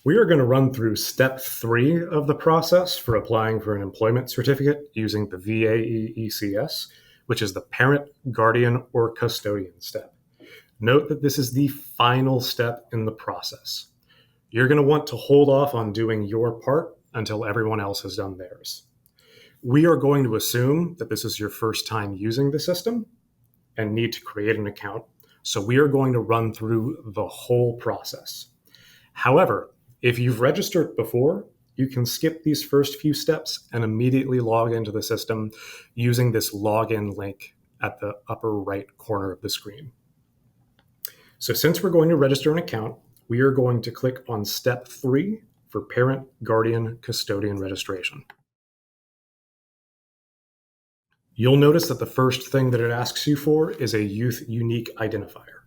We are going to run through step 3 of the process for applying for an employment certificate using the VAE ECS, which is the parent, guardian, or custodian step. Note that this is the final step in the process. You're going to want to hold off on doing your part until everyone else has done theirs. We are going to assume that this is your first time using the system and need to create an account. So we are going to run through the whole process. However, if you've registered before, you can skip these first few steps and immediately log into the system using this login link at the upper right corner of the screen. So since we're going to register an account, we are going to click on step 3 for parent, guardian, custodian registration. You'll notice that the first thing that it asks you for is a youth unique identifier.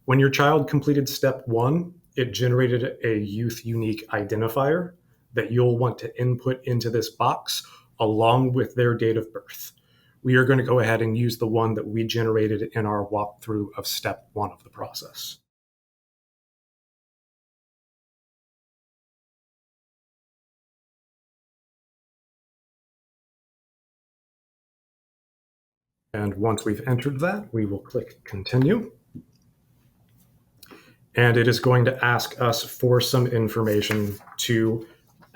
When your child completed step 1, it generated a youth unique identifier that you'll want to input into this box along with their date of birth. We are going to go ahead and use the one that we generated in our walkthrough of step 1 of the process. And once we've entered that, we will click continue. And it is going to ask us for some information to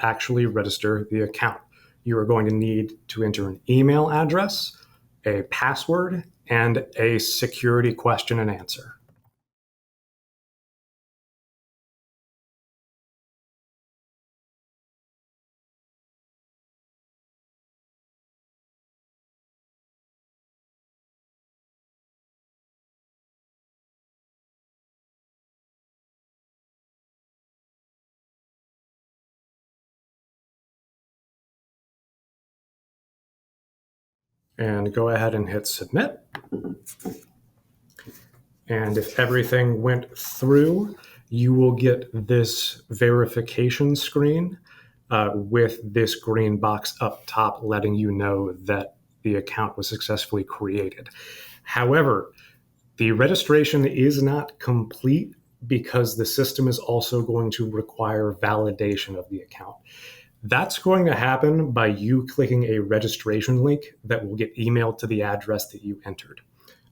actually register the account. You are going to need to enter an email address, a password, and a security question and answer. And go ahead and hit submit. And if everything went through, you will get this verification screen with this green box up top letting you know that the account was successfully created. However, the registration is not complete because the system is also going to require validation of the account. That's going to happen by you clicking a registration link that will get emailed to the address that you entered.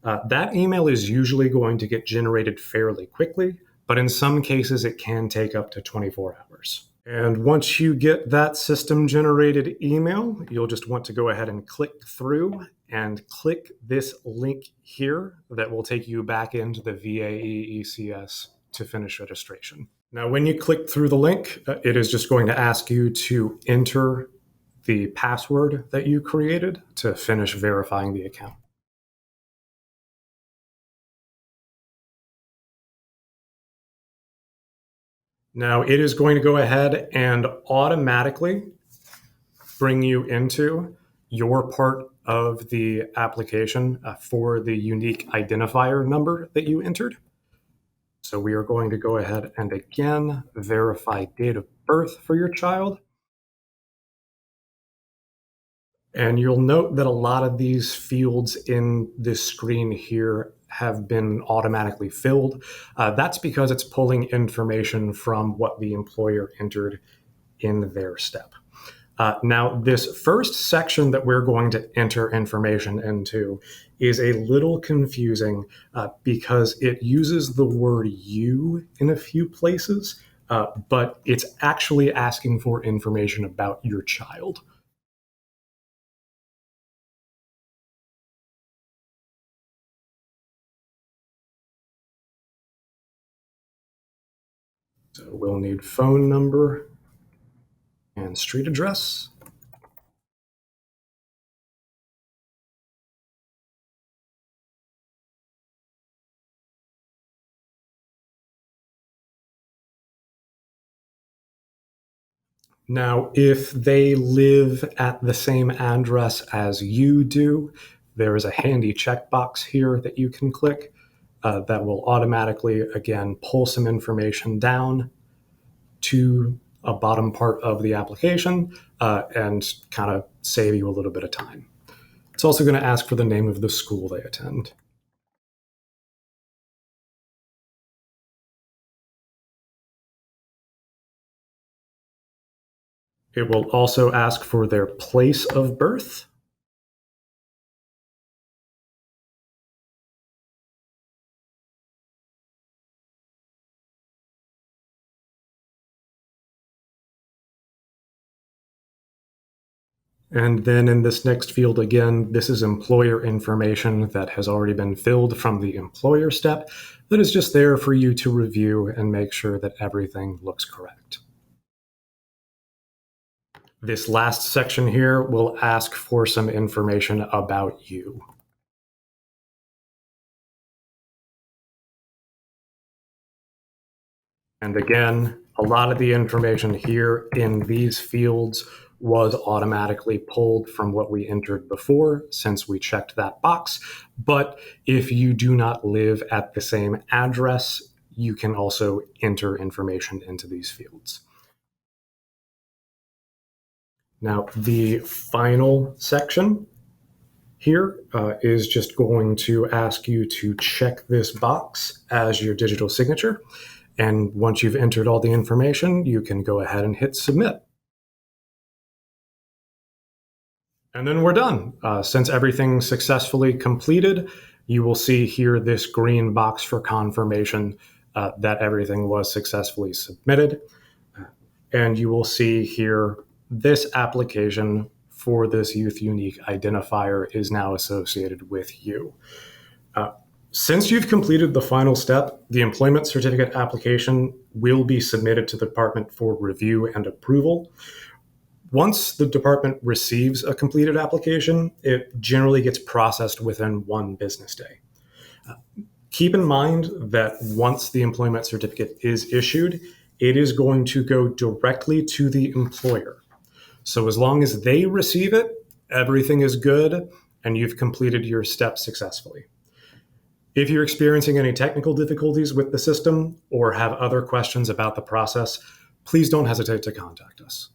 That email is usually going to get generated fairly quickly, but in some cases it can take up to 24 hours. And once you get that system generated email, you'll just want to go ahead and click through and click this link here that will take you back into the VAE ECS to finish registration. Now, when you click through the link, it is just going to ask you to enter the password that you created to finish verifying the account. Now, it is going to go ahead and automatically bring you into your part of the application for the unique identifier number that you entered. So we are going to go ahead and again verify date of birth for your child. And you'll note that a lot of these fields in this screen here have been automatically filled. That's because it's pulling information from what the employer entered in their step. Now, this first section that we're going to enter information into is a little confusing because it uses the word you in a few places, but it's actually asking for information about your child. So we'll need phone number and street address. Now, if they live at the same address as you do, there is a handy checkbox here that you can click that will automatically, again, pull some information down to a bottom part of the application and kind of save you a little bit of time. It's also going to ask for the name of the school they attend. It will also ask for their place of birth. And then in this next field, again, this is employer information that has already been filled from the employer step that is just there for you to review and make sure that everything looks correct. This last section here will ask for some information about you. And again, a lot of the information here in these fields was automatically pulled from what we entered before since we checked that box. But if you do not live at the same address, you can also enter information into these fields. Now, the final section here is just going to ask you to check this box as your digital signature. And once you've entered all the information, you can go ahead and hit submit. And then we're done. Since everything's successfully completed, you will see here this green box for confirmation that everything was successfully submitted. And you will see here this application for this Youth Unique identifier is now associated with you. Since you've completed the final step, the employment certificate application will be submitted to the department for review and approval. Once the department receives a completed application, it generally gets processed within 1 business day. Keep in mind that once the employment certificate is issued, it is going to go directly to the employer. So as long as they receive it, everything is good and you've completed your steps successfully. If you're experiencing any technical difficulties with the system or have other questions about the process, please don't hesitate to contact us.